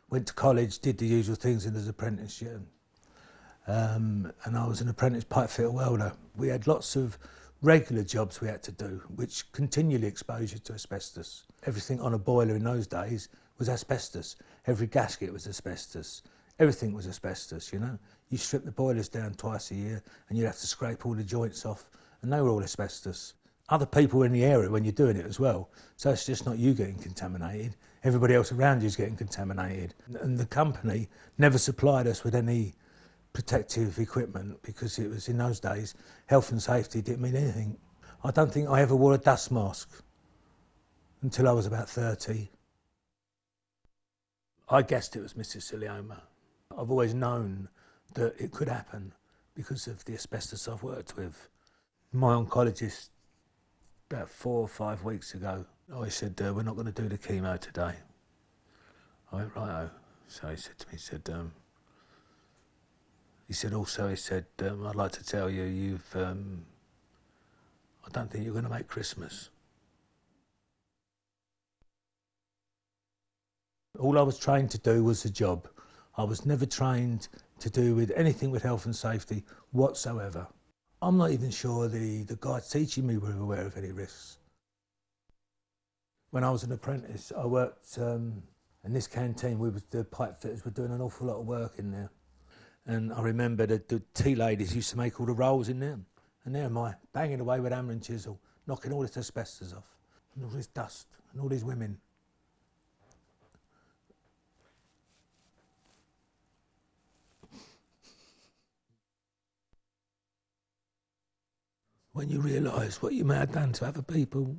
Went to college, did the usual things in his apprenticeship. And I was an apprentice pipe fitter welder. We had lots of regular jobs we had to do, which continually exposed you to asbestos. Everything on a boiler in those days was asbestos. Every gasket was asbestos. Everything was asbestos, you know. You strip the boilers down twice a year and you'd have to scrape all the joints off, and they were all asbestos. Other people were in the area when you're doing it as well, so it's just not you getting contaminated, everybody else around you is getting contaminated. And the company never supplied us with any protective equipment because it was, in those days, health and safety didn't mean anything. I don't think I ever wore a dust mask until I was about 30. I guessed it was mesothelioma. I've always known that it could happen because of the asbestos I've worked with. My oncologist, about 4 or 5 weeks ago, I said, we're not going to do the chemo today. I went, righto. So he said to me, I'd like to tell you, I don't think you're going to make Christmas. All I was trained to do was a job. I was never trained to do with anything with health and safety whatsoever. I'm not even sure the guys teaching me were aware of any risks. When I was an apprentice, I worked in this canteen. The pipe fitters were doing an awful lot of work in there. And I remember that the tea ladies used to make all the rolls in there. And there am I, banging away with hammer and chisel, knocking all this asbestos off. And all this dust, and all these women. When you realise what you may have done to other people,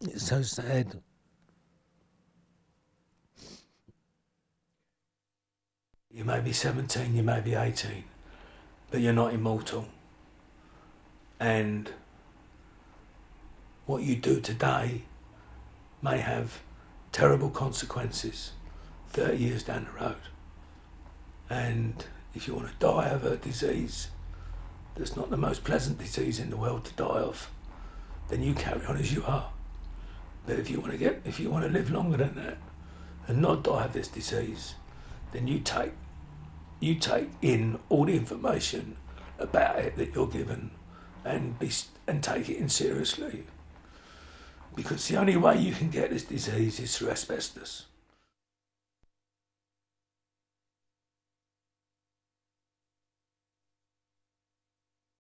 it's so sad. You may be 17, you may be 18, but you're not immortal. And what you do today may have terrible consequences 30 years down the road. And if you want to die of a disease that's not the most pleasant disease in the world to die of, then you carry on as you are. But if you want to live longer than that and not die of this disease, then you take in all the information about it that you're given and take it in seriously. Because the only way you can get this disease is through asbestos.